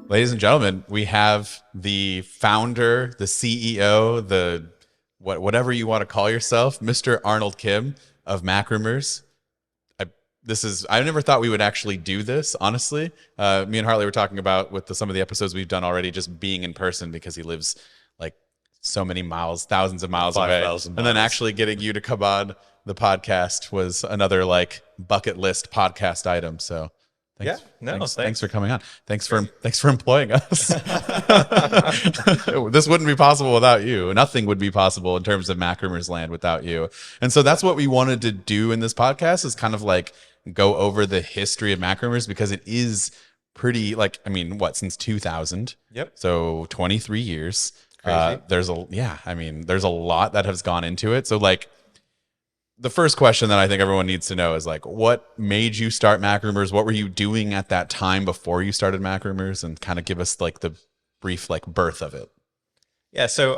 Ladies and gentlemen, we have the founder, the CEO, whatever you want to call yourself, Mr. Arnold Kim of MacRumors. I never thought we would actually do this, honestly. Me and Harley were talking about with some of the episodes we've done already, just being in person because he lives like so many miles, thousands of miles away. 5,000 And then miles. actually getting you to come on the podcast was another like bucket list podcast item. So thanks for coming on. Thanks for employing us. This wouldn't be possible without you. Nothing would be possible in terms of MacRumors land without you. And so that's what we wanted to do in this podcast, is kind of like go over the history of MacRumors, because it is pretty, like, I mean, since 2000? Yep. So 23 years. Crazy. There's a lot that has gone into it. So like, the first question that I think everyone needs to know is like, what made you start MacRumors? What were you doing at that time before you started MacRumors? And kind of give us like the brief like birth of it. Yeah, so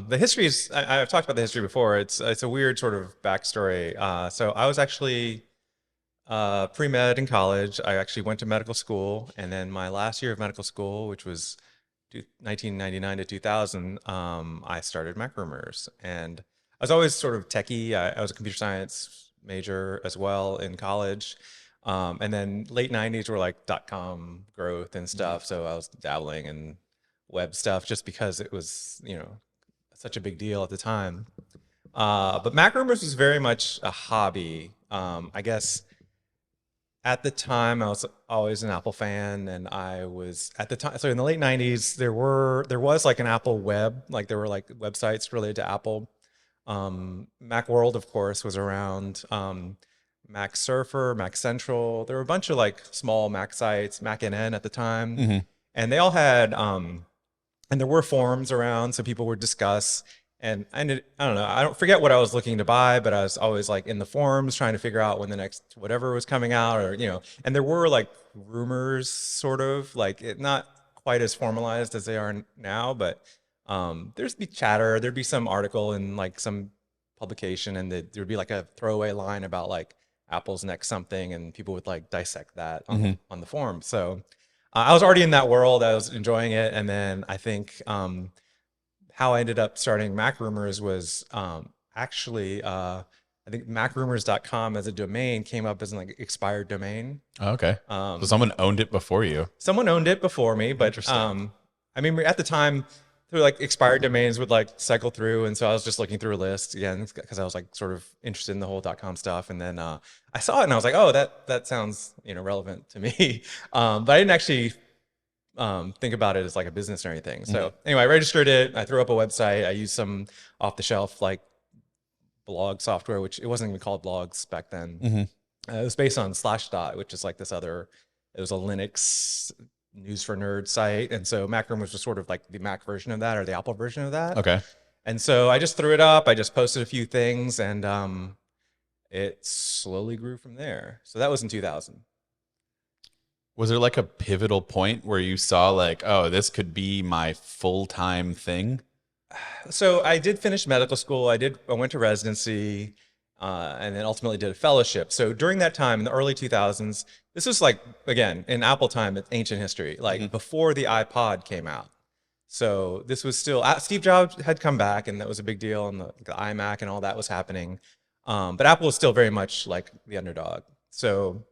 the history is, I've talked about the history before. It's a weird sort of backstory. So I was actually pre-med in college. I actually went to medical school, and then my last year of medical school, which was 1999 to 2000, I started MacRumors. And I was always sort of techie. I was a computer science major as well in college. And then late 90s were like .com growth and stuff. So I was dabbling in web stuff just because it was, such a big deal at the time. But MacRumors was very much a hobby. I guess at the time I was always an Apple fan, and I was at the time. So in the late 90s, there was like an Apple web, like there were like websites related to Apple. Macworld, of course, was around. Mac Surfer, Mac Central. There were a bunch of like small Mac sites, MacNN at the time, and they all had and there were forums around, so people would discuss. And I don't know, I don't forget what I was looking to buy, but I was always like in the forums trying to figure out when the next whatever was coming out, or and there were like rumors, sort of like not quite as formalized as they are now, but there'd be chatter, there'd be some article in like some publication, and there'd be like a throwaway line about like Apple's next something, and people would like dissect that on the forum. So I was already in that world. I was enjoying it. And then I think how I ended up starting MacRumors was actually, I think macrumors.com as a domain came up as an like expired domain. Oh, okay. So someone owned it before you. Someone owned it before me, but I mean, at the time, through like expired domains would like cycle through, and so I was just looking through a list again because I was like sort of interested in the whole .com stuff, and then I saw it and I was like, oh, that sounds relevant to me, but I didn't actually think about it as like a business or anything. So anyway, I registered it. I threw up a website. I used some off the shelf like blog software, which it wasn't even called blogs back then. It was based on Slashdot, which is like this other. It was a Linux news for nerds site, and so MacRumors was sort of like the Mac version of that, or the Apple version of that. Okay. And so I just threw it up. I just posted a few things, and it slowly grew from there. So that was in 2000. Was there like a pivotal point where you saw like, oh, this could be my full-time thing? So I did finish medical school. I went to residency, and then ultimately did a fellowship. So during that time in the early 2000s, this was like, again, in Apple time, it's ancient history, like before the iPod came out. So this was still, Steve Jobs had come back, and that was a big deal, and the iMac and all that was happening. But Apple was still very much like the underdog. So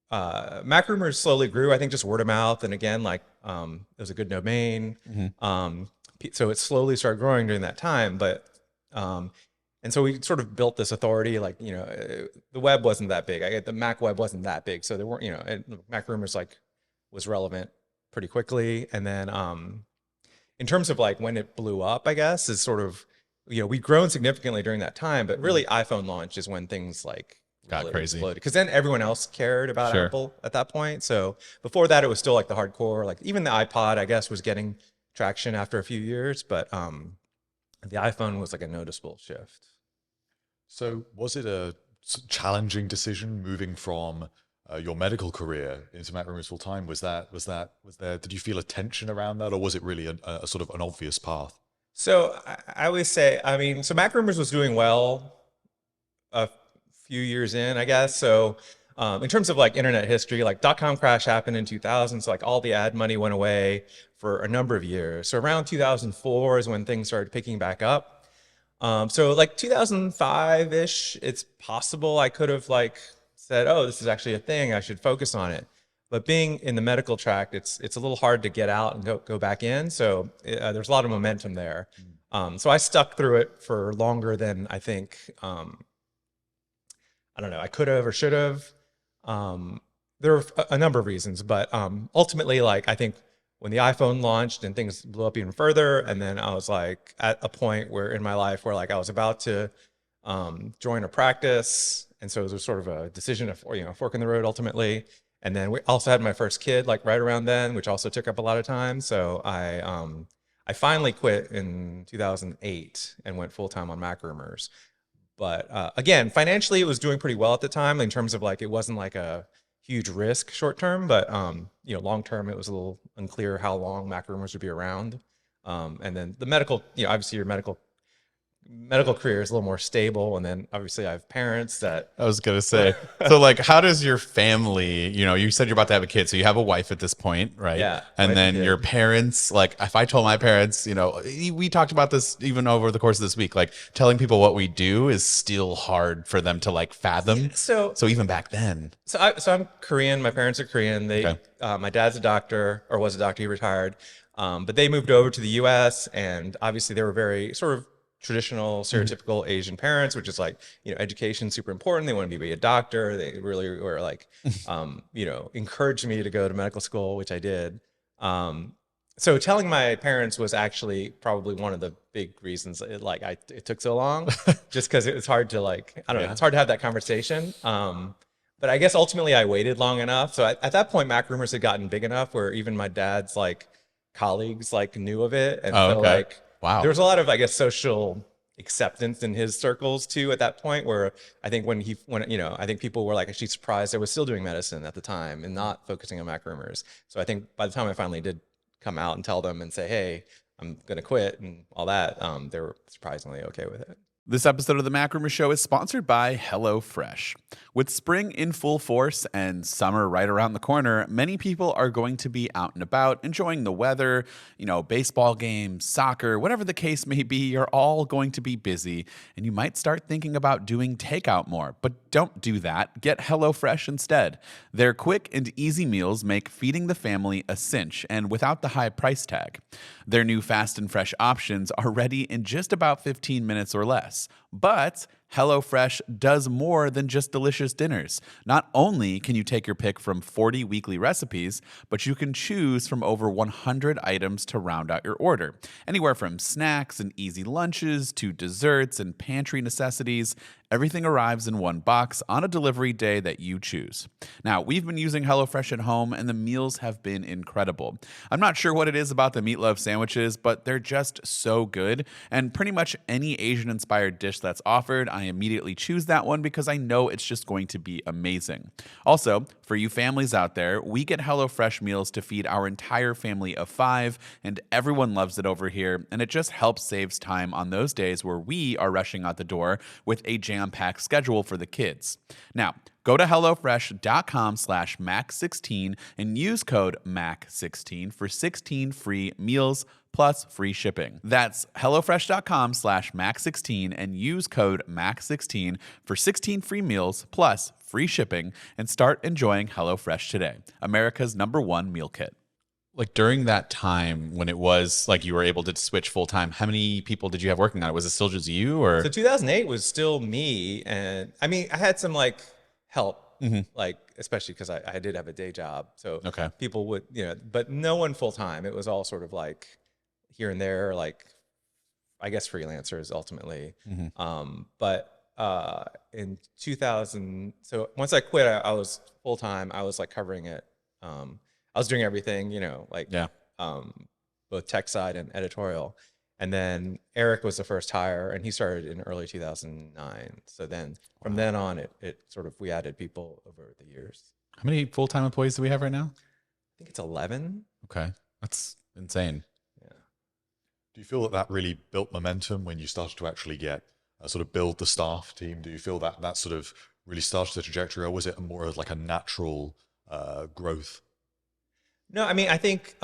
MacRumors slowly grew, I think just word of mouth. And again, like it was a good domain. So it slowly started growing during that time. But and so we sort of built this authority, like, the web wasn't that big. The Mac web wasn't that big. So there weren't, MacRumors like was relevant pretty quickly. And then in terms of like when it blew up, I guess, is sort of, we'd grown significantly during that time, but really iPhone launch is when things like got really crazy. exploded. Because then everyone else cared about Sure. Apple at that point. So before that, it was still like the hardcore, like even the iPod, I guess, was getting traction after a few years, but the iPhone was like a noticeable shift. So was it a challenging decision moving from your medical career into MacRumors full time? Was there, did you feel a tension around that, or was it really a sort of an obvious path? So I always say, I mean, so MacRumors was doing well a few years in, I guess. So in terms of like internet history, like dot-com crash happened in 2000, so like all the ad money went away for a number of years. So around 2004 is when things started picking back up. So like 2005-ish, it's possible I could have like said, oh, this is actually a thing, I should focus on it. But being in the medical track, it's a little hard to get out and go back in. So there's a lot of momentum there. So I stuck through it for longer than I think, I don't know, I could have or should have. There are a number of reasons, but ultimately, like I think when the iPhone launched and things blew up even further, and then I was like at a point where in my life where like I was about to join a practice, and so it was sort of a decision of fork in the road ultimately. And then we also had my first kid like right around then, which also took up a lot of time. So I finally quit in 2008 and went full time on MacRumors. But again, financially, it was doing pretty well at the time in terms of like it wasn't like a huge risk short term, but long term, it was a little unclear how long MacRumors would be around. And then the medical, obviously your medical career is a little more stable, and then obviously I have parents that I was gonna say, so like, how does your family, you said you're about to have a kid, so you have a wife at this point, right? Yeah, And wife then and kid. your parents, like, if I told my parents, we talked about this even over the course of this week, like telling people what we do is still hard for them to like fathom. So even back then. So I'm Korean. My parents are Korean. Okay. My dad's a doctor, or was a doctor. He retired, but they moved over to the U.S. and obviously they were very sort of traditional, stereotypical Asian parents, which is like education super important. They wanted me to be a doctor. They really were like, encouraged me to go to medical school, which I did. So telling my parents was actually probably one of the big reasons it took so long, just because it was hard to like, I don't know, it's hard to have that conversation. But I guess ultimately I waited long enough. So at that point, MacRumors had gotten big enough where even my dad's like colleagues like knew of it. And so okay. like, Wow. there was a lot of, I guess, social acceptance in his circles too at that point, where I think I think people were like actually surprised I was still doing medicine at the time and not focusing on MacRumors. So I think by the time I finally did come out and tell them and say, hey, I'm going to quit and all that, they were surprisingly okay with it. This episode of the MacRumors Show is sponsored by HelloFresh. With spring in full force and summer right around the corner, many people are going to be out and about enjoying the weather, baseball games, soccer, whatever the case may be. You're all going to be busy, and you might start thinking about doing takeout more. But don't do that. Get HelloFresh instead. Their quick and easy meals make feeding the family a cinch, and without the high price tag. Their new fast and fresh options are ready in just about 15 minutes or less. But HelloFresh does more than just delicious dinners. Not only can you take your pick from 40 weekly recipes, but you can choose from over 100 items to round out your order. Anywhere from snacks and easy lunches to desserts and pantry necessities, everything arrives in one box on a delivery day that you choose. Now, we've been using HelloFresh at home, and the meals have been incredible. I'm not sure what it is about the meatloaf sandwiches, but they're just so good. And pretty much any Asian-inspired dish that's offered, I immediately choose that one because I know it's just going to be amazing. Also, for you families out there, we get HelloFresh meals to feed our entire family of 5, and everyone loves it over here, and it just helps saves time on those days where we are rushing out the door with a jam-packed schedule for the kids. Now, go to HelloFresh.com/Mac16 and use code MAC16 for 16 free meals plus free shipping. That's HelloFresh.com/Mac16 and use code MAC16 for 16 free meals plus free shipping and start enjoying HelloFresh today, America's #1 meal kit. Like during that time when it was like you were able to switch full time, how many people did you have working on it? Was it still just you, or? So 2008 was still me, and I mean I had some like help, like especially because I did have a day job, so Okay. people would but no one full time. It was all sort of like here and there, like I guess freelancers ultimately. But in 2000, so once I quit, I was full time. I was like covering it. I was doing everything, both tech side and editorial. And then Eric was the first hire, and he started in early 2009. So then from then on, it sort of, we added people over the years. How many full-time employees do we have right now? I think it's 11. Okay. That's insane. Do you feel that really built momentum when you started to actually get sort of build the staff team? Do you feel that sort of really started the trajectory, or was it more of like a natural growth? No, I mean, I think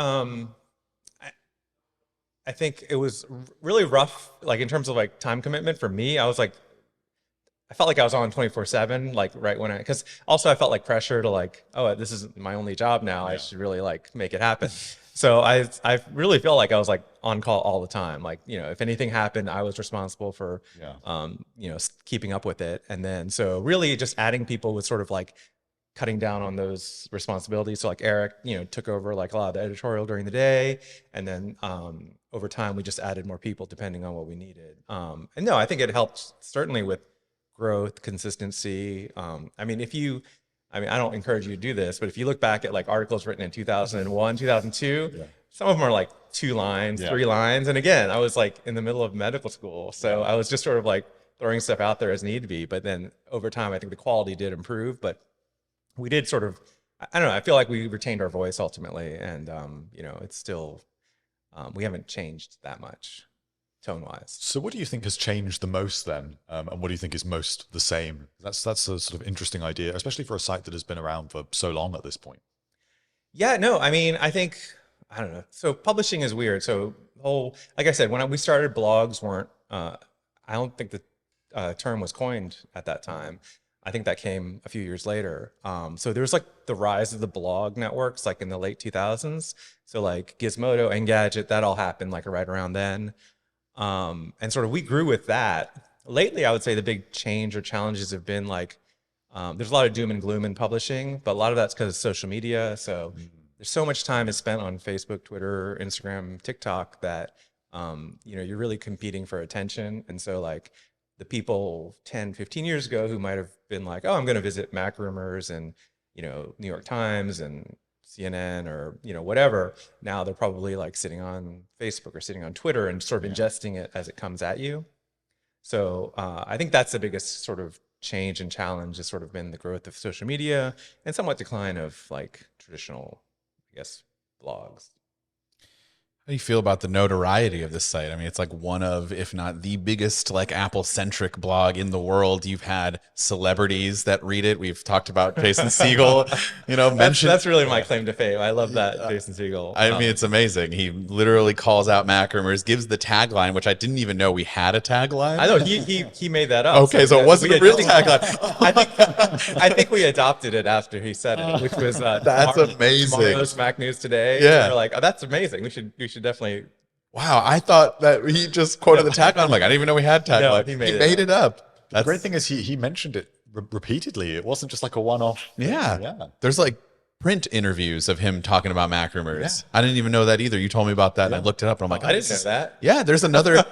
it was really rough, like in terms of like time commitment for me. I felt like I was on 24/7, like right when because also I felt like pressure to like, oh, this is my only job now. I should really like make it happen. So I really felt like I was like on call all the time. Like, if anything happened, I was responsible for, keeping up with it. And then, so really just adding people was sort of like cutting down on those responsibilities. So like Eric, took over like a lot of the editorial during the day. And then over time, we just added more people depending on what we needed. And no, I think it helped certainly with growth, consistency. I mean, I don't encourage you to do this, but if you look back at like articles written in 2001, 2002, some of them are like 2 lines, 3 lines. And again, I was like in the middle of medical school. So I was just sort of like throwing stuff out there as need be. But then over time, I think the quality did improve, but we did sort of, I don't know, I feel like we retained our voice ultimately. And, it's still, we haven't changed that much tone-wise. So what do you think has changed the most then? And what do you think is most the same? That's a sort of interesting idea, especially for a site that has been around for so long at this point. Yeah, no, I mean, I don't know. So publishing is weird. So like I said, when we started, blogs weren't, I don't think the term was coined at that time. I think that came a few years later. So there was like the rise of the blog networks, like in the late 2000s. So like Gizmodo, Engadget, that all happened like right around then. And sort of we grew with that. Lately, I would say the big change or challenges have been like, there's a lot of doom and gloom in publishing, but a lot of that's because of social media. So there's so much time is spent on Facebook, Twitter, Instagram, TikTok that, you're really competing for attention. And so like the people 10, 15 years ago who might have been like, oh, I'm going to visit MacRumors and, New York Times and CNN or, whatever. Now they're probably like sitting on Facebook or sitting on Twitter and sort of ingesting it as it comes at you. So I think that's the biggest sort of change and challenge has sort of been the growth of social media and somewhat decline of like traditional, I guess, blogs. How do you feel about the notoriety of this site? I mean, it's like one of, if not the biggest, like Apple-centric blog in the world. You've had celebrities that read it. We've talked about Jason Segel, mentioned. That's really my claim to fame. I love that, Jason Segel. I mean, it's amazing. He literally calls out MacRumors, gives the tagline, which I didn't even know we had a tagline. I know he made that up. Okay, so it wasn't a real tagline. I think we adopted it after he said it, which was that's amazing. Tomorrow's Mac News Today. Yeah, we're like, oh, that's amazing. We should definitely. Wow, I thought that he just quoted the tagline. I'm like, I didn't even know we had tagline. No, he made it up. The great thing is he mentioned it repeatedly. It wasn't just like a one-off. Yeah. There's like print interviews of him talking about MacRumors. Yeah. I didn't even know that either. You told me about that, and I looked it up, and I'm like, I didn't know that. Yeah, there's another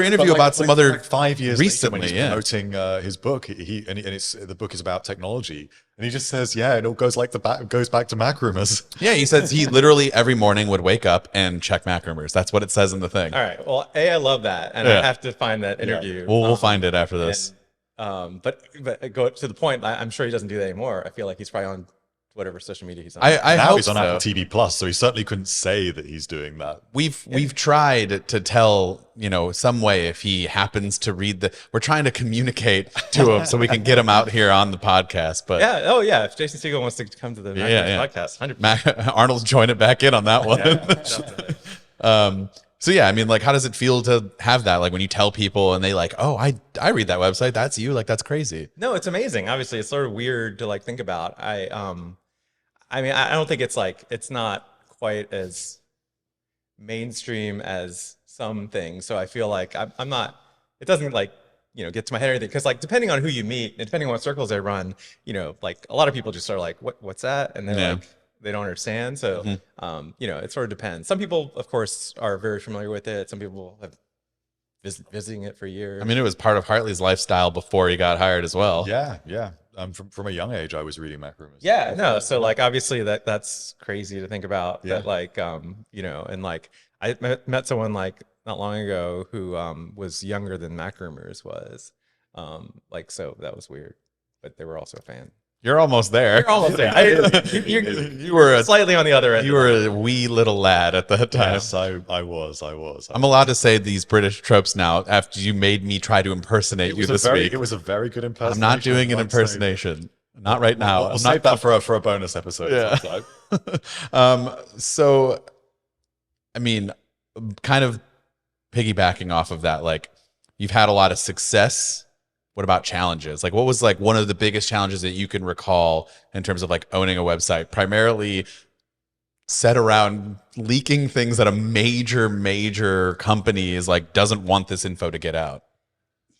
interview about some other 5 years recently later when he's promoting his book. The book is about technology, and he just says, it all goes back to MacRumors. Yeah, he says he literally every morning would wake up and check MacRumors. That's what it says in the thing. All right. Well, I love that, and I have to find that interview. Yeah. We'll find it after this. But go to the point. I'm sure he doesn't do that anymore. I feel like he's probably on whatever social media he's on. Now he's on Apple TV Plus, so he certainly couldn't say that he's doing that. We've tried to tell, some way if he happens to read we're trying to communicate to him so we can get him out here on the podcast. But if Jason Segel wants to come to the podcast, 100%. Arnold's join it back in on that one. So I mean, like, how does it feel to have that? Like when you tell people and they like, oh, I read that website. That's you. Like, that's crazy. No, it's amazing. Obviously, it's sort of weird to like think about. I mean, I don't think it's not quite as mainstream as some things. So I feel like I'm not, it doesn't like, get to my head or anything. Cause like, depending on who you meet and depending on what circles they run, like a lot of people just are like, what's that? And then like, they don't understand. So, it sort of depends. Some people, of course, are very familiar with it. Some people have visiting it for years. I mean, it was part of Hartley's lifestyle before he got hired as well. Yeah. From a young age, I was reading MacRumors. Yeah, no. So like, obviously that's crazy to think about. That like, and like I met someone like not long ago who was younger than MacRumors was. So that was weird, but they were also a fan. You're almost there. You're almost there. You were a Slightly on the other end. you were a wee little lad at that time. Yes, I was. I'm allowed to say these British tropes now after you made me try to impersonate you this week. It was a very good I'm impersonation. not doing an I'd say. impersonation. Not right now. We'll I'm save not that for a bonus episode. Yeah. sometime. So, I mean, kind of piggybacking off of that, like you've had a lot of success. What about challenges? Like what was like one of the biggest challenges that you can recall in terms of like owning a website, primarily set around leaking things that a major company is like doesn't want this info to get out?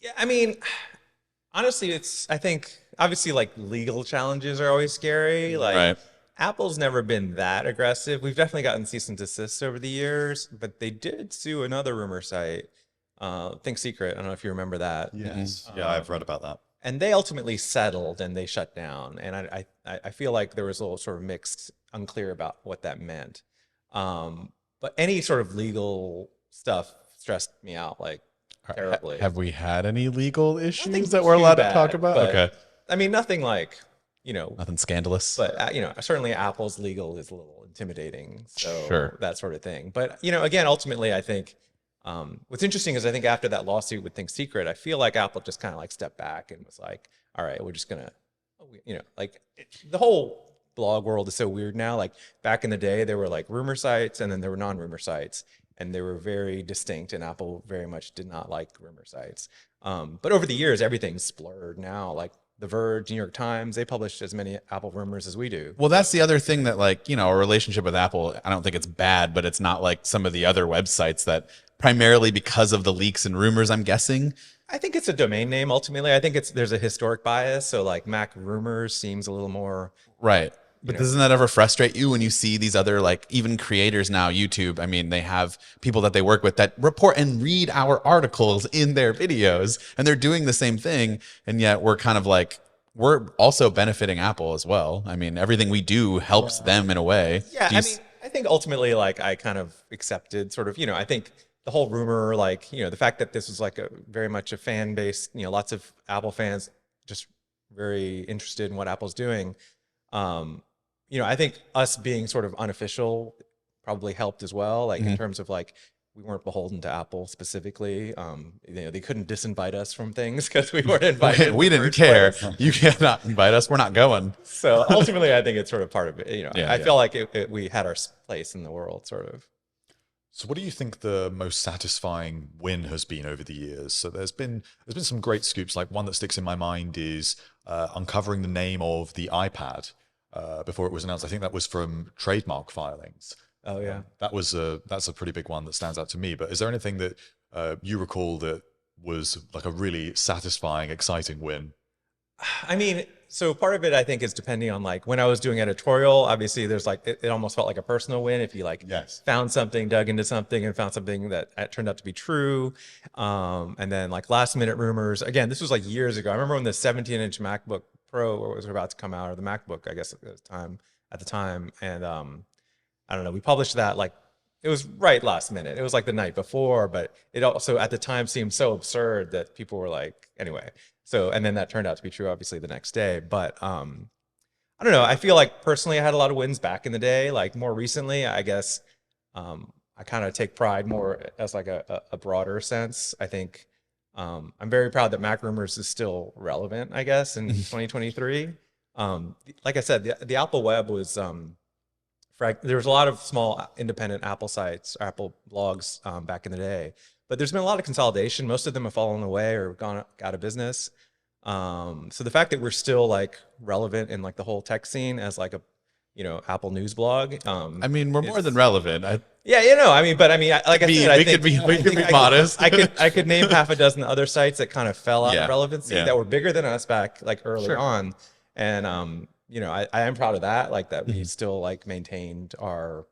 Yeah, I mean, honestly, I think obviously like legal challenges are always scary. Like Right. Apple's never been that aggressive. We've definitely gotten cease and desist over the years, but they did sue another rumor site, Think Secret. I don't know if you remember that. Yes. Yeah, I've read about that. And they ultimately settled and they shut down. And I feel like there was a little sort of mixed, unclear about what that meant. But any sort of legal stuff stressed me out like terribly. Have we had any legal issues Nothing that we're too allowed to bad, talk about? but, Okay. I mean, nothing like, you know, Nothing scandalous. but certainly Apple's legal is a little intimidating. So Sure. that sort of thing. But, again, ultimately, I think what's interesting is I think after that lawsuit with Think Secret, I feel like Apple just kind of like stepped back and was like, all right, we're just going to, the whole blog world is so weird now. Like back in the day, there were like rumor sites and then there were non-rumor sites and they were very distinct and Apple very much did not like rumor sites. But over the years, everything's blurred now. Like The Verge, New York Times, they publish as many Apple rumors as we do. Well, that's the other thing that like, a relationship with Apple, I don't think it's bad, but it's not like some of the other websites that primarily because of the leaks and rumors, I'm guessing. I think it's a domain name ultimately. I think there's a historic bias. So like MacRumors seems a little more Right. But doesn't that ever frustrate you when you see these other like even creators now, YouTube? I mean, they have people that they work with that report and read our articles in their videos and they're doing the same thing. And yet we're kind of like, we're also benefiting Apple as well. I mean, everything we do helps them in a way. Yeah, Do you I think ultimately, like, I kind of accepted sort of, I think the whole rumor, like, the fact that this was like a very much a fan base, lots of Apple fans just very interested in what Apple's doing. I think us being sort of unofficial probably helped as well, like in terms of like, we weren't beholden to Apple specifically. They couldn't disinvite us from things because we weren't invited. we didn't care. You cannot invite us. We're not going. So ultimately, I think it's sort of part of it. I feel like we had our place in the world, sort of. So what do you think the most satisfying win has been over the years? So there's been some great scoops. Like one that sticks in my mind is uncovering the name of the iPad before it was announced. I think that was from trademark filings. Oh yeah, that's a pretty big one that stands out to me. But is there anything that you recall that was like a really satisfying, exciting win? I mean, so part of it I think is depending on like when I was doing editorial. Obviously, there's like it almost felt like a personal win if you like found something, dug into something, and found something that turned out to be true. And then like last minute rumors. Again, this was like years ago. I remember when the 17-inch MacBook Pro was about to come out, or the MacBook, I guess at the time, and I don't know. We published that like it was right last minute. It was like the night before, but it also at the time seemed so absurd that people were like, anyway. So, and then that turned out to be true, obviously, the next day. But I don't know. I feel like personally, I had a lot of wins back in the day. Like more recently, I guess I kind of take pride more as like a broader sense. I think I'm very proud that MacRumors is still relevant, I guess, in 2023. Like I said, the Apple web was there was a lot of small independent Apple sites, Apple blogs back in the day, but there's been a lot of consolidation. Most of them have fallen away or gone out of business. So the fact that we're still like relevant in like the whole tech scene as like a Apple news blog. I mean, we're more than relevant. Like I said, we could be modest. I could name half a dozen other sites that kind of fell out of relevancy that were bigger than us back like early on, and I am proud of that. Like that we still like maintained our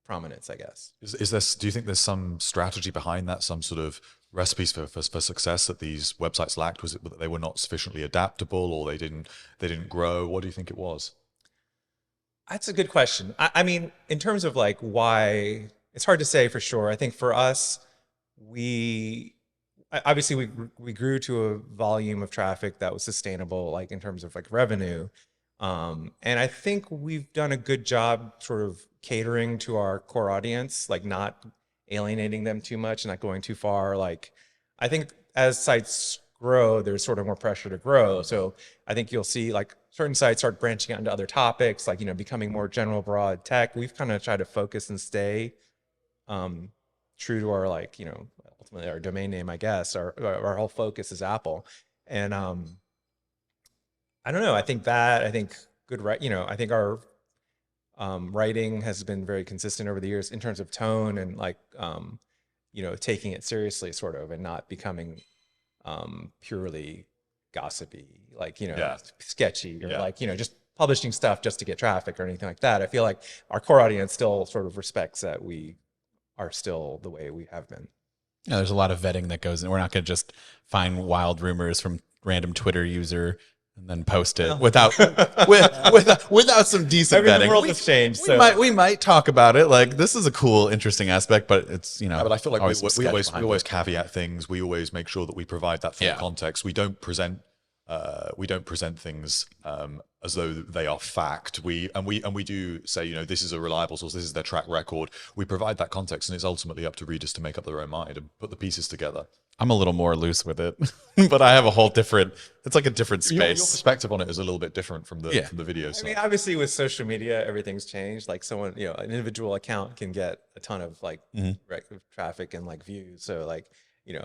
prominence, I guess. Is this? Do you think there's some strategy behind that? Some sort of recipes for success that these websites lacked? Was it that they were not sufficiently adaptable, or they didn't grow? What do you think it was? That's a good question. I mean, in terms of like why, it's hard to say for sure. I think for us, obviously we grew to a volume of traffic that was sustainable, like in terms of like revenue. And I think we've done a good job sort of catering to our core audience, like not alienating them too much, not going too far. Like I think as sites grow, there's sort of more pressure to grow. So I think you'll see like certain sites start branching out into other topics, like, becoming more general broad tech. We've kind of tried to focus and stay true to our, like, ultimately our domain name, I guess. Our whole focus is Apple. And I don't know. I think good, right? I think our writing has been very consistent over the years in terms of tone and like, taking it seriously sort of, and not becoming purely gossipy, like, sketchy, or like, just publishing stuff just to get traffic or anything like that. I feel like our core audience still sort of respects that we are still the way we have been. Yeah, there's a lot of vetting that goes in. We're not going to just find wild rumors from random Twitter user and then post it without some decent vetting. The world has changed. We might talk about it. Like, this is a cool, interesting aspect, but it's, but I feel like we always behind caveat things. We always make sure that we provide that full context. We don't present things as though they are fact. We do say, this is a reliable source, this is their track record. We provide that context, and it's ultimately up to readers to make up their own mind and put the pieces together. I'm a little more loose with it, but I have a whole different. It's like a different space. Your perspective on it is a little bit different from the video side. I mean, obviously, with social media, everything's changed. Like someone, an individual account can get a ton of like traffic and like views. So like,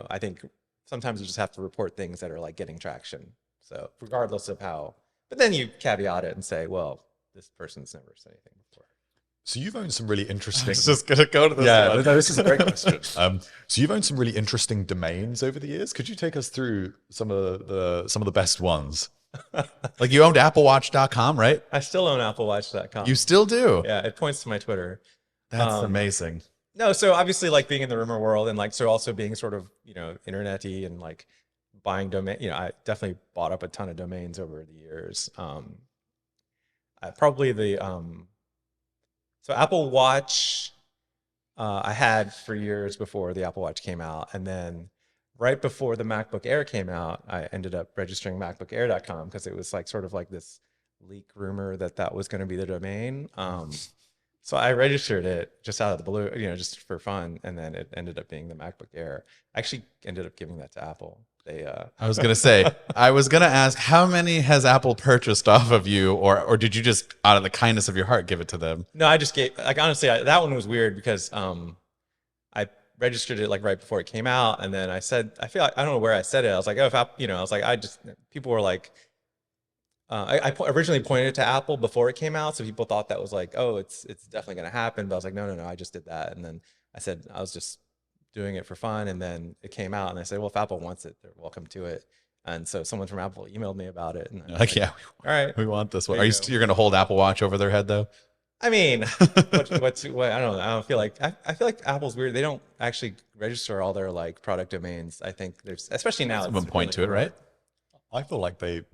I think sometimes you just have to report things that are like getting traction. So regardless of how, but then you caveat it and say, well, this person's never said anything before. So you've owned some really interesting. I was just gonna go to this. Yeah, no, this is a great question. So you've owned some really interesting domains over the years. Could you take us through some of the best ones? Like, you owned AppleWatch.com, right? I still own AppleWatch.com. You still do? Yeah, it points to my Twitter. That's amazing. No, so obviously, like, being in the rumor world, and like, so also being sort of, internet-y, and like buying domain, I definitely bought up a ton of domains over the years. Probably so Apple Watch, I had for years before the Apple Watch came out. And then right before the MacBook Air came out, I ended up registering MacBookAir.com because it was like sort of like this leak rumor that was going to be the domain. So I registered it just out of the blue, just for fun. And then it ended up being the MacBook Air. I actually ended up giving that to Apple. I was gonna say, I was gonna ask, how many has Apple purchased off of you, or did you just out of the kindness of your heart give it to them? No, I just gave, like, honestly, that one was weird because I registered it like right before it came out, and then I said, I feel like, I don't know where I said it. I was like, oh, if Apple, I was like, people were like, I originally pointed it to Apple before it came out, so people thought that was like, oh, it's definitely gonna happen. But I was like, no, I just did that, and then I said I was just doing it for fun, and then it came out, and I said, well, if Apple wants it, they're welcome to it. And so someone from Apple emailed me about it, and like, yeah, all right, we want this one. You're going to hold Apple Watch over their head though? I mean, what, I don't know. I don't feel like, I feel like Apple's weird. They don't actually register all their like product domains. I think there's, especially now, someone point to it, right? I feel like they're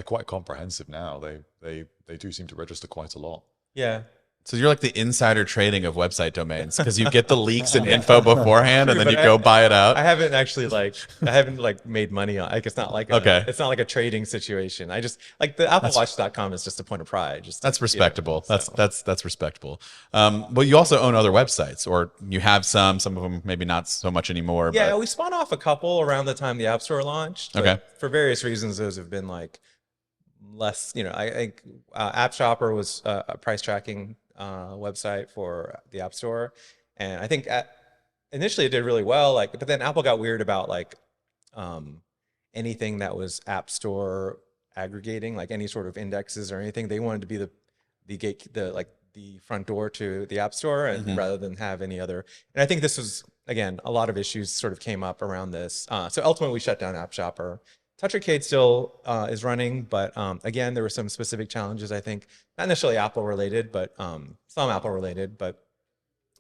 quite comprehensive now. They do seem to register quite a lot. Yeah. So you're like the insider trading of website domains, because you get the leaks and info beforehand, and then you go buy it out. I haven't actually made money on. Like, it's not like it's not like a trading situation. I just like the AppleWatch.com is just a point of pride. That's respectable. That's respectable. But you also own other websites, or you have some of them maybe not so much anymore. Yeah, but we spun off a couple around the time the App Store launched. Okay. For various reasons, those have been like less. I think App Shopper was a price tracking website for the App Store, and I think initially it did really well. Like, but then Apple got weird about like anything that was App Store aggregating, like any sort of indexes or anything. They wanted to be the front door to the App Store, and rather than have any other. And I think this was, again, a lot of issues sort of came up around this. So ultimately, we shut down App Shopper. Touch Arcade still is running, but again, there were some specific challenges, I think, not necessarily Apple related, but some Apple related. But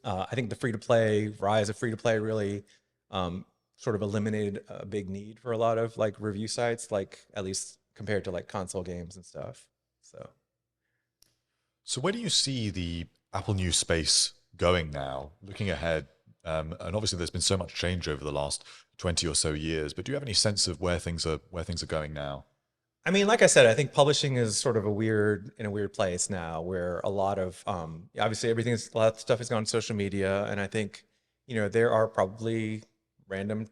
I think the free-to-play, rise of free-to-play really sort of eliminated a big need for a lot of like review sites, like at least compared to like console games and stuff. So where do you see the Apple News space going now? Looking ahead, And obviously, there's been so much change over the last 20 or so years. But do you have any sense of where things are going now? I mean, like I said, I think publishing is sort of in a weird place now, where a lot of obviously a lot of stuff has gone to social media, and I think there are probably random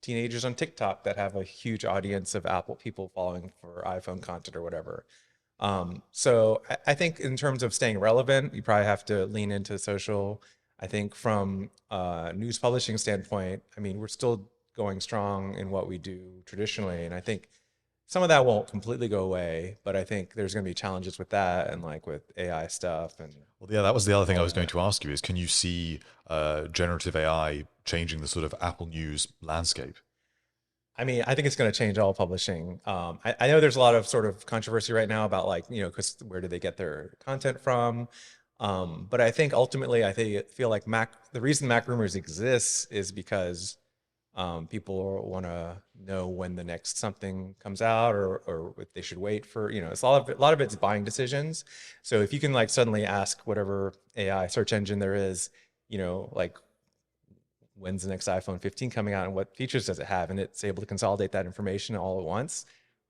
teenagers on TikTok that have a huge audience of Apple people following for iPhone content or whatever. So I think in terms of staying relevant, you probably have to lean into social. I think from a news publishing standpoint, I mean, we're still going strong in what we do traditionally, and I think some of that won't completely go away, but I think there's going to be challenges with that and like with AI stuff. And Well, yeah, that was the other thing I was going to ask you is, can you see generative AI changing the sort of Apple News landscape? I mean, I think it's going to change all publishing. I know there's a lot of sort of controversy right now about like, because where do they get their content from? But I think ultimately, feel like the reason MacRumors exists is because people want to know when the next something comes out, or if they should wait for, it's a lot of it's buying decisions. So if you can like suddenly ask whatever AI search engine there is, like when's the next iPhone 15 coming out and what features does it have, and it's able to consolidate that information all at once.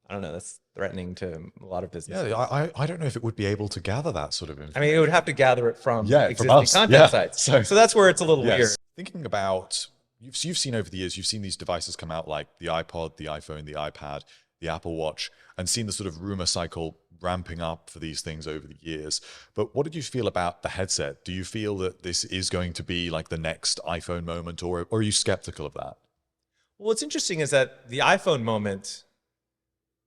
I don't know. That's threatening to a lot of businesses. Yeah, I don't know if it would be able to gather that sort of information. I mean, it would have to gather it from from existing us. content Yeah. sites. So that's where it's a little Yes. weird. Thinking about, you've seen over the years, you've seen these devices come out like the iPod, the iPhone, the iPad, the Apple Watch, and seen the sort of rumor cycle ramping up for these things over the years. But what did you feel about the headset? Do you feel that this is going to be like the next iPhone moment, or are you skeptical of that? Well, what's interesting is that the iPhone moment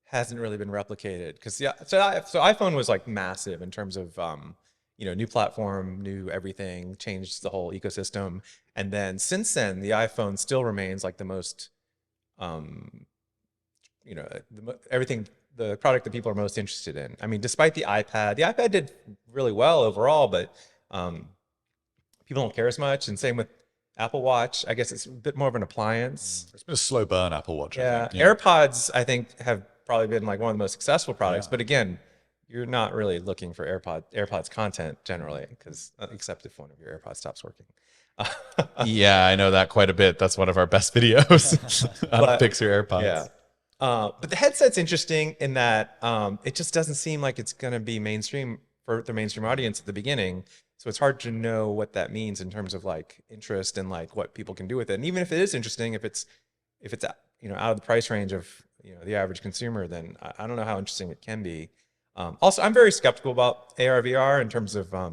hasn't really been replicated, because so iPhone was like massive in terms of new platform, new everything, changed the whole ecosystem, and then since then the iPhone still remains like the most everything, the product that people are most interested in. I mean, despite the iPad did really well overall, but people don't care as much. And same with Apple Watch. I guess it's a bit more of an appliance. It's been a slow burn, Apple Watch. Yeah. I think. AirPods, I think, have probably been like one of the most successful products. Yeah. But again, you're not really looking for AirPods content generally, because except if one of your AirPods stops working. Yeah, I know that quite a bit. That's one of our best videos. How to fix your AirPods. Yeah. But the headset's interesting in that it just doesn't seem like it's going to be mainstream for the mainstream audience at the beginning. So it's hard to know what that means in terms of like interest and like what people can do with it. And even if it is interesting, if it's out of the price range of the average consumer, then I don't know how interesting it can be. Also, I'm very skeptical about AR VR in terms of I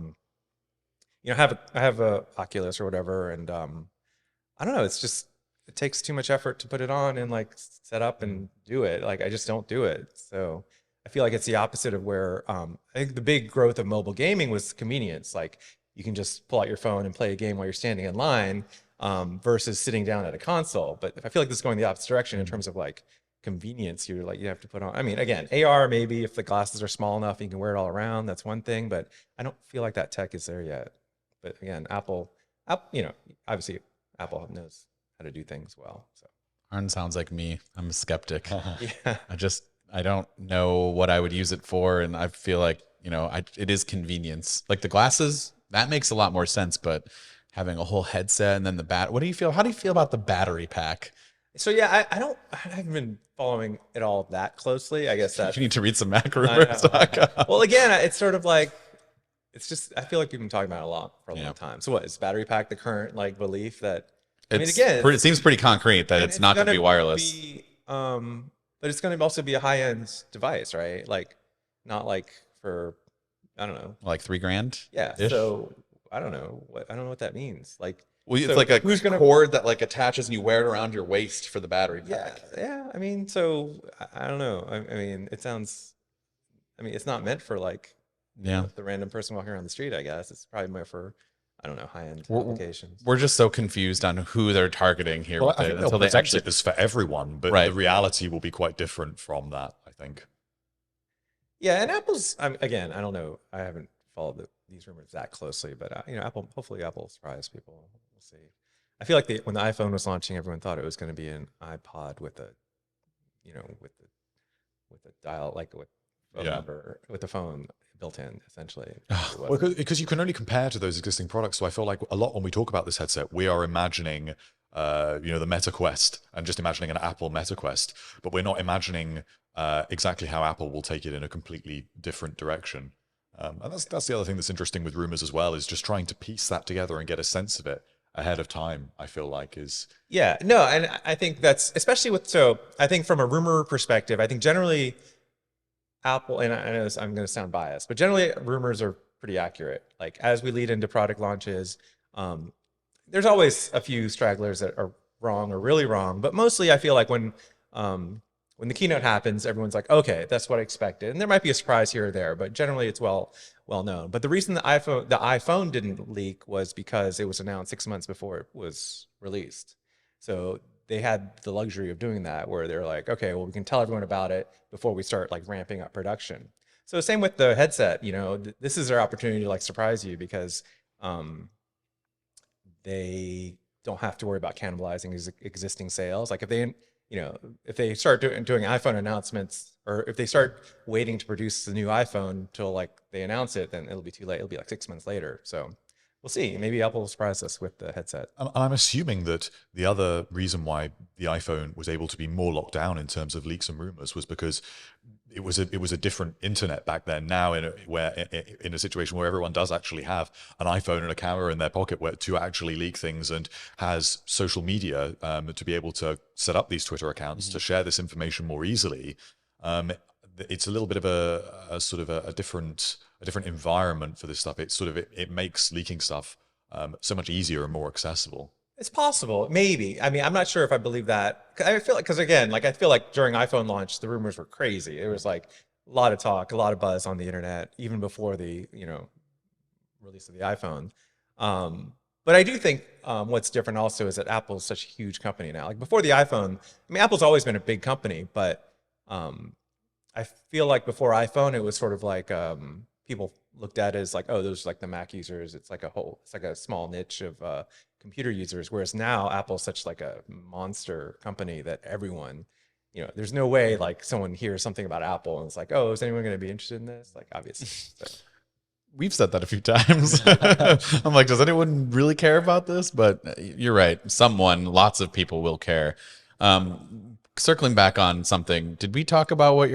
have a Oculus or whatever, and I don't know. It's just, it takes too much effort to put it on and like set up and do it. Like I just don't do it. So I feel like it's the opposite of where I think the big growth of mobile gaming was convenience. Like you can just pull out your phone and play a game while you're standing in line versus sitting down at a console. But I feel like this is going the opposite direction in terms of like convenience. You have to put on. I mean, again, AR maybe if the glasses are small enough, you can wear it all around. That's one thing. But I don't feel like that tech is there yet. But again, Apple, obviously Apple knows how to do things well. So Arn sounds like me. I'm a skeptic. yeah. I don't know what I would use it for, and I feel like it is convenience. Like the glasses, that makes a lot more sense. But having a whole headset and then the How do you feel about the battery pack? So yeah, I haven't been following it all that closely. I guess that You need to read some MacRumors. well, again, it's sort of like, it's just, I feel like we've been talking about it a lot for a long time. So what is battery pack the current like belief that? It seems pretty concrete that it's not going to be wireless. But it's going to also be a high-end device, right? Like, not like for, I don't know, Like $3,000. yeah. Ish. So I don't know what that means. Like, Well, so it's like a who's cord that like attaches and you wear it around your waist for the battery pack. yeah. I mean, so I don't know. I mean, it sounds. I mean, it's not meant for like the random person walking around the street. I guess it's probably more for, I don't know, high-end applications. We're just so confused on who they're targeting here Well, with I it think until they'll they potentially actually. this for everyone, but Right. the reality will be quite different from that, I think. Yeah, and Apple's. Again, I don't know. I haven't followed these rumors that closely, but hopefully Apple will surprise people. We'll see. I feel like when the iPhone was launching, everyone thought it was going to be an iPod with a, with a dial, like with phone number, with the phone. built in, essentially. Well, because you can only compare to those existing products. So I feel like a lot when we talk about this headset, we are imagining, the Meta Quest and just imagining an Apple Meta Quest, but we're not imagining exactly how Apple will take it in a completely different direction. And that's the other thing that's interesting with rumors as well, is just trying to piece that together and get a sense of it ahead of time. I feel like is Yeah, no, and I think that's especially with, so I think from a rumor perspective, I think generally Apple, and I know I'm going to sound biased, but generally rumors are pretty accurate. Like as we lead into product launches, there's always a few stragglers that are wrong or really wrong, but mostly I feel like when the keynote happens, everyone's like, okay, that's what I expected, and there might be a surprise here or there, but generally it's well known. But the reason the iPhone didn't leak was because it was announced 6 months before it was released. So they had the luxury of doing that, where they're like, okay, well, we can tell everyone about it before we start like ramping up production. So same with the headset, this is their opportunity to like surprise you, because they don't have to worry about cannibalizing existing sales. Like if they start doing iPhone announcements, or if they start waiting to produce the new iPhone till like they announce it, then it'll be too late. It'll be like 6 months later. So we'll see. Maybe Apple will surprise us with the headset. And I'm assuming that the other reason why the iPhone was able to be more locked down in terms of leaks and rumors was because it was a different internet back then. Now in a situation where everyone does actually have an iPhone and a camera in their pocket where to actually leak things, and has social media to be able to set up these Twitter accounts to share this information more easily. It's a little bit of a sort of a different environment for this stuff. It makes leaking stuff so much easier and more accessible. It's possible, maybe. I mean, I'm not sure if I believe that. I feel like, because again, like I feel like during iPhone launch, the rumors were crazy. It was like a lot of talk, a lot of buzz on the internet, even before the release of the iPhone. But I do think what's different also is that Apple's such a huge company now. Like before the iPhone, I mean, Apple's always been a big company, but I feel like before iPhone, it was sort of like people looked at it as like, oh, those are like the Mac users. It's like a small niche of computer users. Whereas now Apple's such like a monster company that everyone, there's no way like someone hears something about Apple and it's like, oh, is anyone going to be interested in this? Like obviously. So. We've said that a few times. I'm like, does anyone really care about this? But you're right. Lots of people will care. Circling back on something, did we talk about what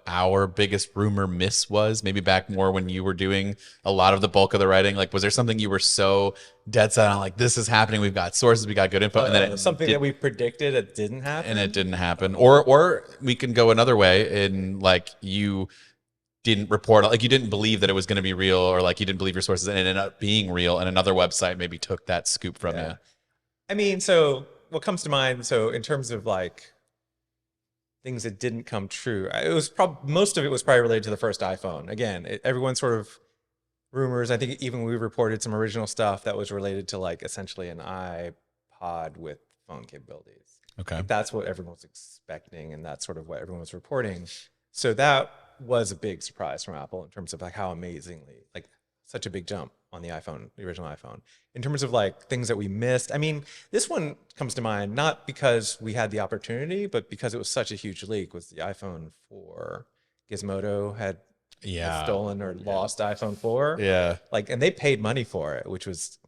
our biggest rumor miss was? Maybe back more when you were doing a lot of the bulk of the writing. Like, was there something you were so dead set on, like, this is happening, we've got sources, we got good info, and then that we predicted it didn't happen? And it didn't happen. Or we can go another way, in like you didn't report, like you didn't believe that it was going to be real, or like you didn't believe your sources and it ended up being real, and another website maybe took that scoop from you. I mean, so what comes to mind, so in terms of like things that didn't come true, it was most of it was probably related to the first iPhone. Again, everyone sort of rumors. I think even we reported some original stuff that was related to like essentially an iPod with phone capabilities. Okay. Like that's what everyone was expecting, and that's sort of what everyone was reporting. So that was a big surprise from Apple in terms of like how amazingly, like such a big jump on the iPhone, the original iPhone. In terms of like things that we missed, I mean, this one comes to mind not because we had the opportunity, but because it was such a huge leak, was the iPhone 4. Gizmodo had stolen or lost iPhone 4. Yeah. Like, and they paid money for it, which was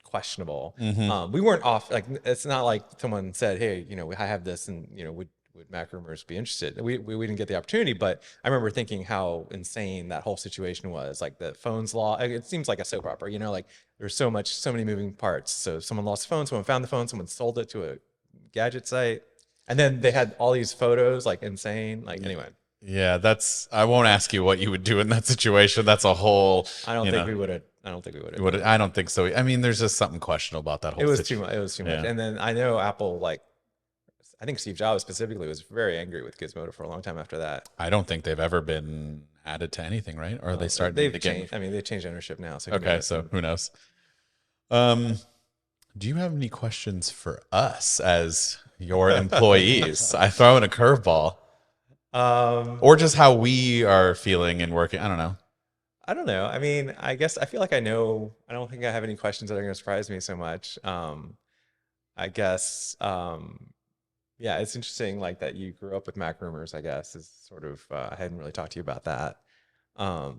questionable. Mm-hmm. We weren't off, like, it's not like someone said, hey, I have this, and, would MacRumors be interested? We didn't get the opportunity, but I remember thinking how insane that whole situation was. Like the phone's it seems like a soap opera, like there's so many moving parts. So someone lost the phone, someone found the phone, someone sold it to a gadget site, and then they had all these photos, like insane. Like anyway. Yeah, I won't ask you what you would do in that situation. That's a whole. I don't think we would have. I don't think we would have. I don't think so. I mean, there's just something questionable about that whole. It was too much. It was too much. And then I know Apple, like, I think Steve Jobs specifically was very angry with Gizmodo for a long time after that. I don't think they've ever been added to anything, right? Or they started. They've changed. I mean, they've changed ownership now. So okay, so who knows? Do you have any questions for us as your employees? I throw in a curveball. Or just how we are feeling and working. I don't know. I mean, I guess I feel like I know. I don't think I have any questions that are going to surprise me so much. I guess. Yeah, it's interesting, like that you grew up with MacRumors, I guess, is sort of, I hadn't really talked to you about that. Yeah,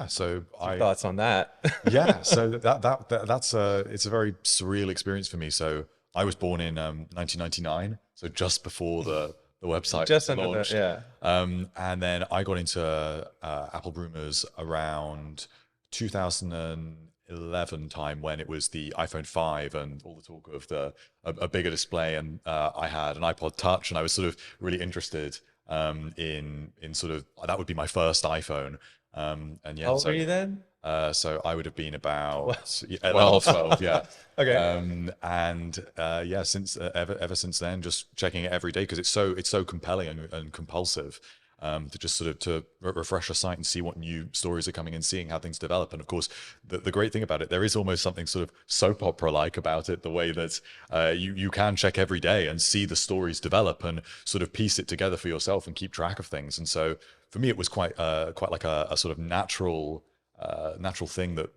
so Your thoughts on that? yeah, so that's it's a very surreal experience for me. So I was born in 1999, so just before the website Just under the, launched. yeah. And then I got into Apple Rumors around 2011 time, when it was the iPhone 5 and all the talk of a bigger display. And I had an iPod Touch, and I was sort of really interested in sort of, that would be my first iPhone. And yeah, How old so were you then? so I would have been about 12. 12, yeah. Okay. And yeah, since ever since then, just checking it every day, because it's so compelling and compulsive, to just sort of refresh a site and see what new stories are coming in, seeing how things develop. And of course, the great thing about it, there is almost something sort of soap opera like about it, the way that you can check every day and see the stories develop and sort of piece it together for yourself and keep track of things. And so for me, it was quite like a sort of natural thing that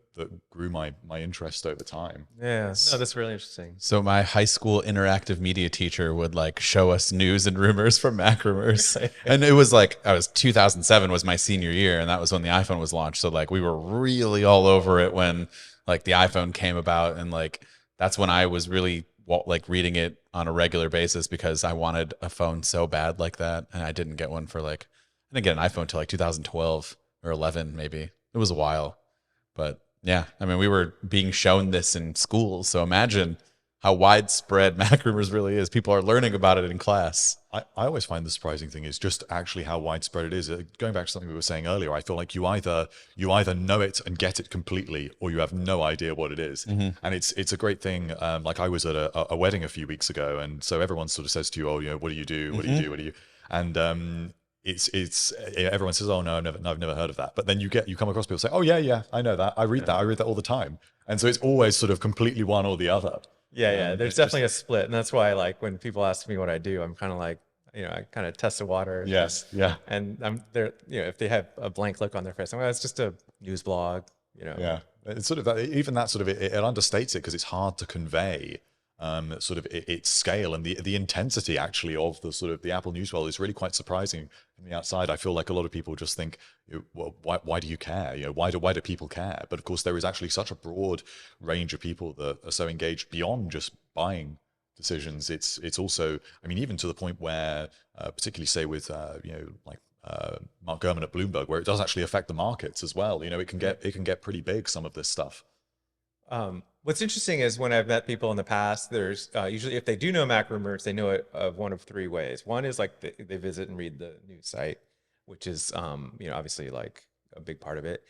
grew my interest over time. Yeah. No, that's really interesting. So my high school interactive media teacher would like show us news and rumors from MacRumors. And it was like, 2007 was my senior year, and that was when the iPhone was launched. So like we were really all over it when like the iPhone came about, and like that's when I was really like reading it on a regular basis, because I wanted a phone so bad like that, and I didn't get one for like, I didn't get an iPhone till like 2012 or 11 maybe. It was a while. But yeah, I mean, we were being shown this in schools, so imagine how widespread MacRumors really is. People are learning about it in class. I always find the surprising thing is just actually how widespread it is. Going back to something we were saying earlier, I feel like you either know it and get it completely, or you have no idea what it is. And it's a great thing. Like I was at a wedding a few weeks ago, and so everyone sort of says to you, "Oh, you know, what do you do? What do you do? What do you?" And it's everyone says, "Oh no, I've never heard of that." But then you come across people say, "Oh yeah, I know that. I read that all the time." And so it's always sort of completely one or the other. Yeah. There's definitely a split. And that's why, like, when people ask me what I do, I'm kind of like, I kind of test the water. Yes, yeah. And I'm there, if they have a blank look on their face, I'm like, it's just a news blog, Yeah, it's sort of that, even that sort of it understates it, because it's hard to convey sort of its scale and the intensity actually of the sort of the Apple News world is really quite surprising from the outside. I feel like a lot of people just think, well, why do you care? Why do people care? But of course, there is actually such a broad range of people that are so engaged beyond just buying decisions. It's also, I mean, even to the point where, particularly say with like Mark Gurman at Bloomberg, where it does actually affect the markets as well. It can get pretty big, some of this stuff. What's interesting is when I've met people in the past, there's usually, if they do know MacRumors, they know it of one of three ways. One is like they visit and read the news site, which is obviously like a big part of it.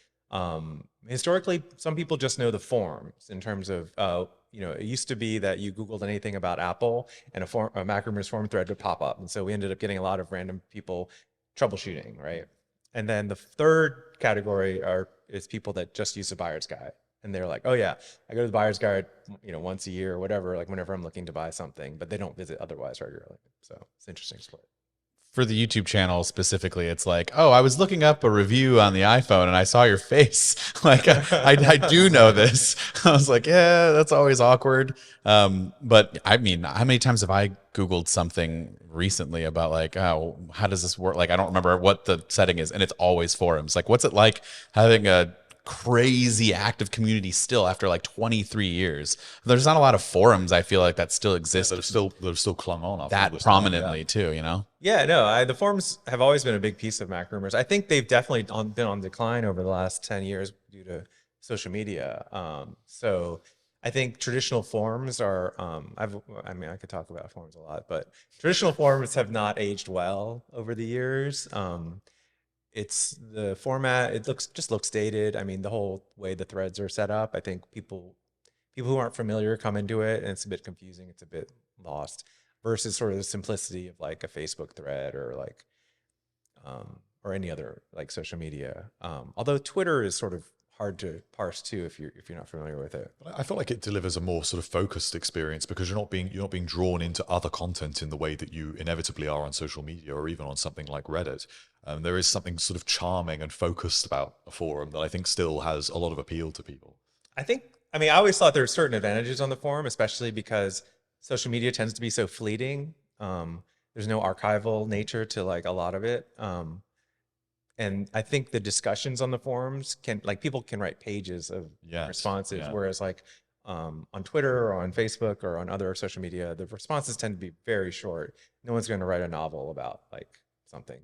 Historically, some people just know the forums in terms of it used to be that you Googled anything about Apple and a MacRumors forum thread would pop up, and so we ended up getting a lot of random people troubleshooting, right? And then the third category is people that just use the buyer's guide. And they're like, oh yeah, I go to the buyer's guide, once a year or whatever, like whenever I'm looking to buy something, but they don't visit otherwise regularly. So it's an interesting split. For the YouTube channel specifically, it's like, oh, I was looking up a review on the iPhone and I saw your face. Like, I do know this. I was like, yeah, that's always awkward. But I mean, how many times have I Googled something recently about like, oh, how does this work? Like, I don't remember what the setting is, and it's always forums. Like, what's it like having a crazy active community still after like 23 years? There's not a lot of forums, I feel like, that still exist. That have still clung on after all that this prominently time, too, Yeah, no, the forums have always been a big piece of MacRumors. I think they've definitely been on decline over the last 10 years due to social media. So I think traditional forums are, I could talk about forums a lot, but traditional forums have not aged well over the years. It's the format, it looks dated. I mean, the whole way the threads are set up, I think people who aren't familiar come into it and it's a bit confusing, it's a bit lost, versus sort of the simplicity of like a Facebook thread or like or any other like social media. Although Twitter is sort of hard to parse too if you're not familiar with it. I feel like it delivers a more sort of focused experience, because you're not being drawn into other content in the way that you inevitably are on social media or even on something like Reddit. There is something sort of charming and focused about a forum that I think still has a lot of appeal to people. I always thought there were certain advantages on the forum, especially because social media tends to be so fleeting. There's no archival nature to like a lot of it. And I think the discussions on the forums people can write pages of Yes, responses, yeah. whereas like on Twitter or on Facebook or on other social media, the responses tend to be very short. No one's going to write a novel about like something,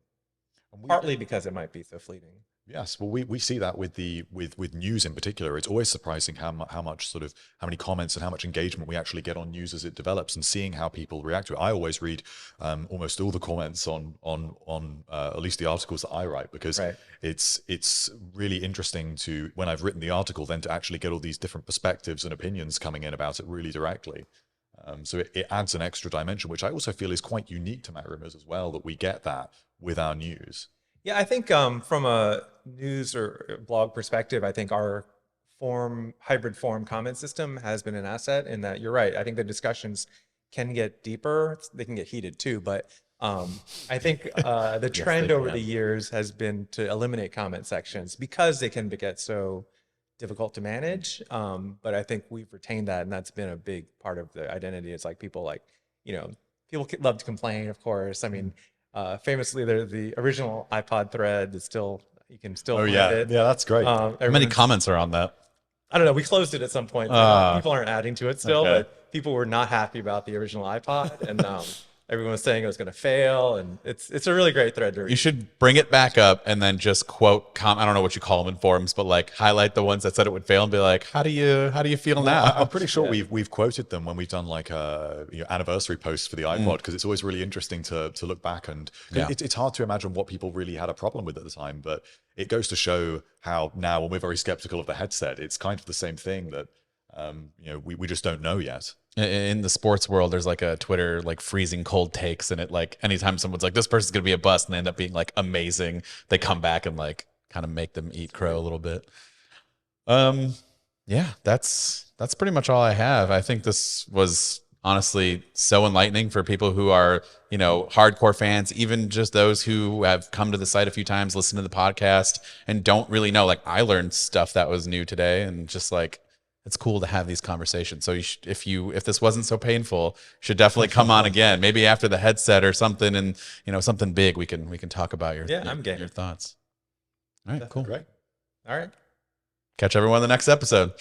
partly because it might be so fleeting. Yes, well, we see that with with news in particular. It's always surprising how much sort of how many comments and how much engagement we actually get on news as it develops, and seeing how people react to it. I always read almost all the comments on at least the articles that I write, because Right. it's really interesting to, when I've written the article, then to actually get all these different perspectives and opinions coming in about it really directly. So it adds an extra dimension, which I also feel is quite unique to MacRumors as well, that we get that with our news. Yeah, I think from a news or blog perspective, I think our hybrid forum comment system has been an asset in that. You're right. I think the discussions can get deeper. They can get heated too, but I think the trend over the years has been to eliminate comment sections because they can get so difficult to manage. But I think we've retained that, and that's been a big part of the identity. It's like people people love to complain, of course. I mean, famously, the original iPod thread is you can still find it. Yeah, that's great. How many comments are on that? I don't know. We closed it at some point. People aren't adding to it still, but people were not happy about the original iPod, and everyone was saying it was going to fail. And it's a really great thread to read. You should bring it back up and then just quote. I don't know what you call them in forums, but like highlight the ones that said it would fail and be like, how do you feel now? I'm pretty sure we've quoted them when we've done like anniversary posts for the iPod, because it's always really interesting to look back, and it's hard to imagine what people really had a problem with at the time, but it goes to show how now, when we're very skeptical of the headset, it's kind of the same thing that we just don't know yet. In the sports world, there's like a Twitter like freezing cold takes, and it like anytime someone's like, this person's gonna be a bust, and they end up being like amazing, they come back and like kind of make them eat crow a little bit. Yeah, that's pretty much all I have. I think this was honestly so enlightening for people who are, hardcore fans, even just those who have come to the site a few times, listen to the podcast, and don't really know. Like, I learned stuff that was new today, and just like, it's cool to have these conversations. So if this wasn't so painful, you should definitely come on again, maybe after the headset or something, and something big. We can talk about your thoughts. All right, cool. Great. All right. Catch everyone in the next episode.